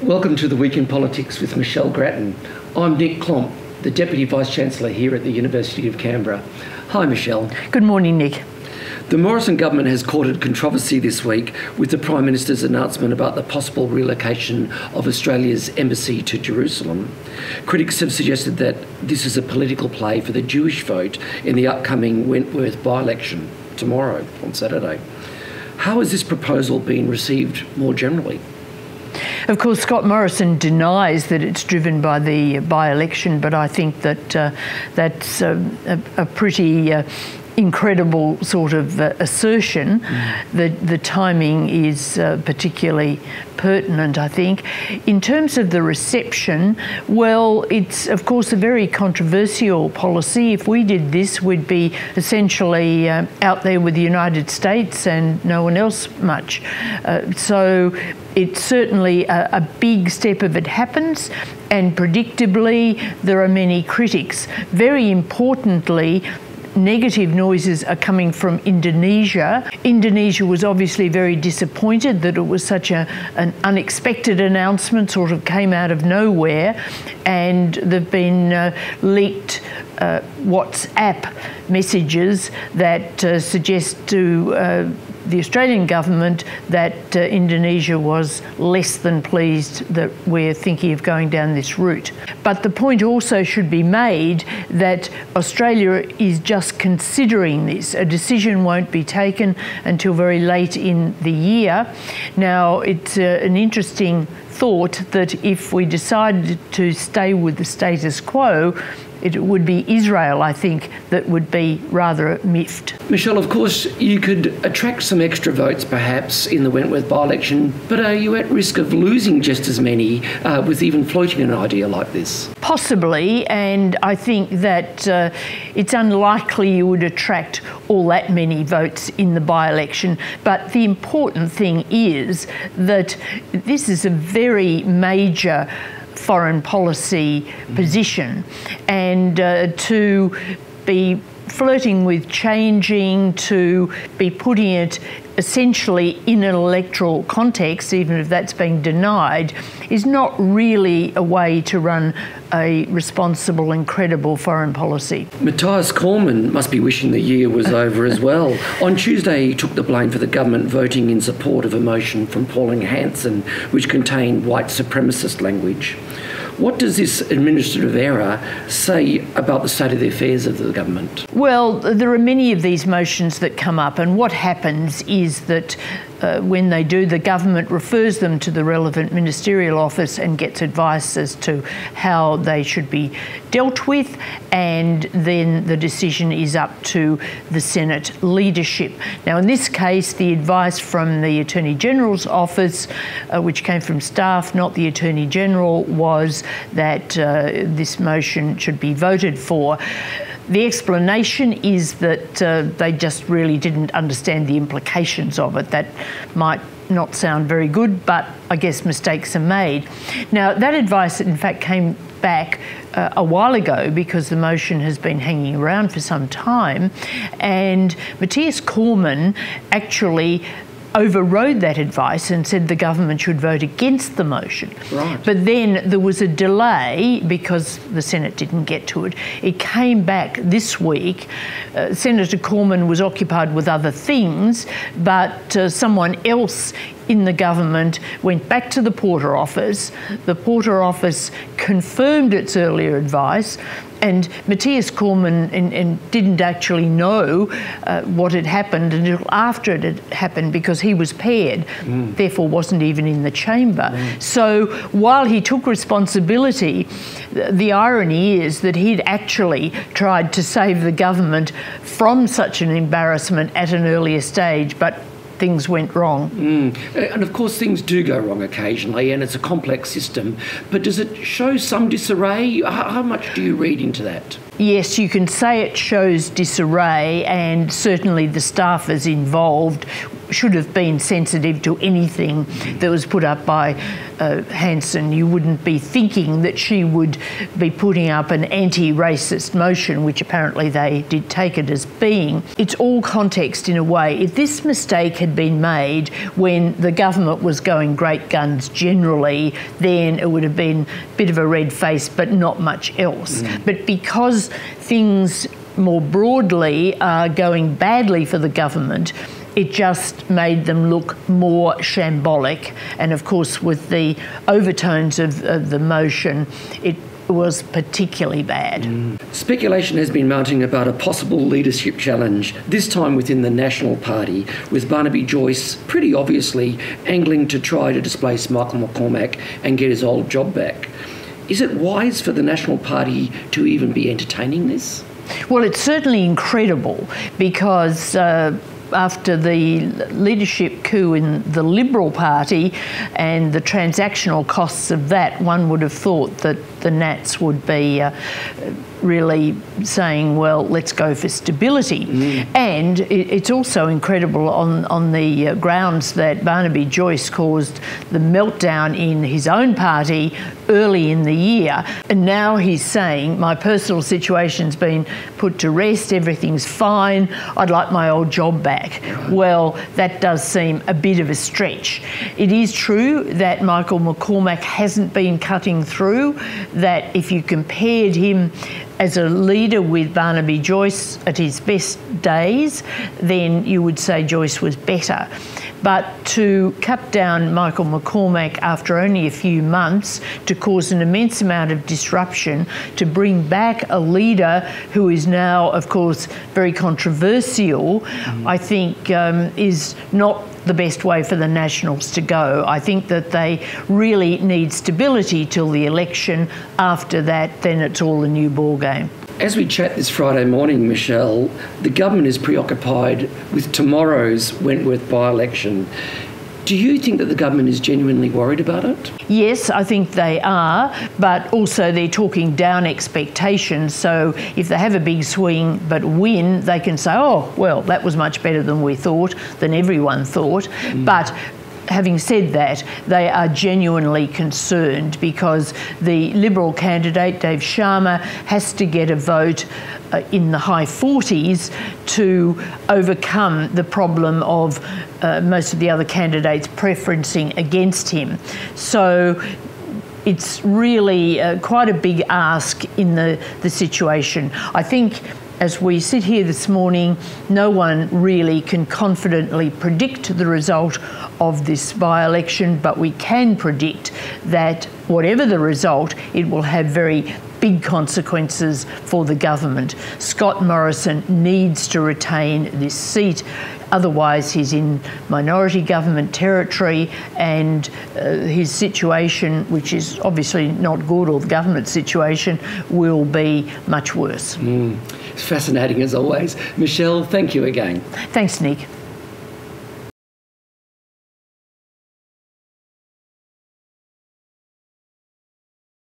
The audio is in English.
Welcome to the Week in Politics with Michelle Grattan. I'm Nick Klomp, the Deputy Vice-Chancellor here at the University of Canberra. Hi Michelle. Good morning, Nick. The Morrison government has courted controversy this week with the Prime Minister's announcement about the possible relocation of Australia's embassy to Jerusalem. Critics have suggested that this is a political play for the Jewish vote in the upcoming Wentworth by-election tomorrow on Saturday. How has this proposal been received more generally? Of course, Scott Morrison denies that it's driven by the by-election, but I think that that's a pretty incredible sort of assertion. The timing is particularly pertinent, I think. In terms of the reception, well, it's of course a very controversial policy. If we did this, we'd be essentially out there with the United States and no one else much. So it's certainly a big step if it happens, and predictably there are many critics. Very importantly, negative noises are coming from Indonesia. Indonesia was obviously very disappointed that it was such an unexpected announcement, sort of came out of nowhere, and there've been leaked WhatsApp messages that suggest to the Australian government that Indonesia was less than pleased that we're thinking of going down this route. But the point also should be made that Australia is just considering this. A decision won't be taken until very late in the year. Now, it's an interesting thought that if we decided to stay with the status quo, it would be Israel, I think, that would be rather miffed. Michelle, of course, you could attract some extra votes perhaps in the Wentworth by-election, but are you at risk of losing just as many with even floating an idea like this? Possibly, and I think that it's unlikely you would attract all that many votes in the by-election. But the important thing is that this is a very major foreign policy position, and to be flirting with changing, to be putting it essentially in an electoral context, even if that's being denied, is not really a way to run a responsible and credible foreign policy. Matthias Cormann must be wishing the year was over as well. On Tuesday, he took the blame for the government voting in support of a motion from Pauline Hanson, which contained white supremacist language. What does this administrative error say about the state of the affairs of the government? Well, there are many of these motions that come up, and what happens is that when they do, the government refers them to the relevant ministerial office and gets advice as to how they should be dealt with, and then the decision is up to the Senate leadership. Now, in this case, the advice from the Attorney General's office, which came from staff, not the Attorney General, was that this motion should be voted for. The explanation is that they just really didn't understand the implications of it. That might not sound very good, but I guess mistakes are made. Now, that advice, in fact, came back a while ago because the motion has been hanging around for some time, and Matthias Cormann actually overrode that advice and said the government should vote against the motion. Right. But then there was a delay because the Senate didn't get to it. It came back this week. Senator Cormann was occupied with other things, but someone else in the government went back to the Porter office. The Porter office confirmed its earlier advice, and Matthias Cormann didn't actually know what had happened until after it had happened, because he was paired, therefore wasn't even in the chamber. So while he took responsibility, the irony is that he'd actually tried to save the government from such an embarrassment at an earlier stage, but things went wrong. And of course things do go wrong occasionally, and it's a complex system, but does it show some disarray? How much do you read into that? Yes, you can say it shows disarray, and certainly the staffers involved should have been sensitive to anything that was put up by Hanson. You wouldn't be thinking that she would be putting up an anti-racist motion, which apparently they did take it as being. It's all context in a way. If this mistake had been made when the government was going great guns generally, then it would have been a bit of a red face, but not much else. But because things more broadly are going badly for the government, it just made them look more shambolic. And of course, with the overtones of the motion, it was particularly bad. Speculation has been mounting about a possible leadership challenge, this time within the National Party, with Barnaby Joyce pretty obviously angling to try to displace Michael McCormack and get his old job back. Is it wise for the National Party to even be entertaining this? Well, it's certainly incredible because after the leadership coup in the Liberal Party and the transactional costs of that, one would have thought that the Nats would be really saying, well, let's go for stability. And it's also incredible on the grounds that Barnaby Joyce caused the meltdown in his own party early in the year. And now he's saying, my personal situation's been put to rest, everything's fine, I'd like my old job back. Well, that does seem a bit of a stretch. It is true that Michael McCormack hasn't been cutting through, that if you compared him as a leader with Barnaby Joyce at his best days, then you would say Joyce was better. But to cut down Michael McCormack after only a few months, to cause an immense amount of disruption, to bring back a leader who is now, of course, very controversial, I think is not the best way for the Nationals to go. I think that they really need stability till the election. After that, then it's all a new ball game. As we chat this Friday morning, Michelle, the government is preoccupied with tomorrow's Wentworth by-election. Do you think that the government is genuinely worried about it? Yes, I think they are, but also they're talking down expectations. So if they have a big swing but win, they can say, oh, well, that was much better than we thought, than everyone thought. But having said that, they are genuinely concerned because the Liberal candidate, Dave Sharma, has to get a vote in the high 40s to overcome the problem of most of the other candidates preferencing against him. So it's really quite a big ask in the situation. I think as we sit here this morning, no one really can confidently predict the result of this by-election, but we can predict that whatever the result, it will have very big consequences for the government. Scott Morrison needs to retain this seat, otherwise he's in minority government territory, and his situation, which is obviously not good, or the government situation, will be much worse. It's fascinating as always. Michelle, thank you again. Thanks, Nick.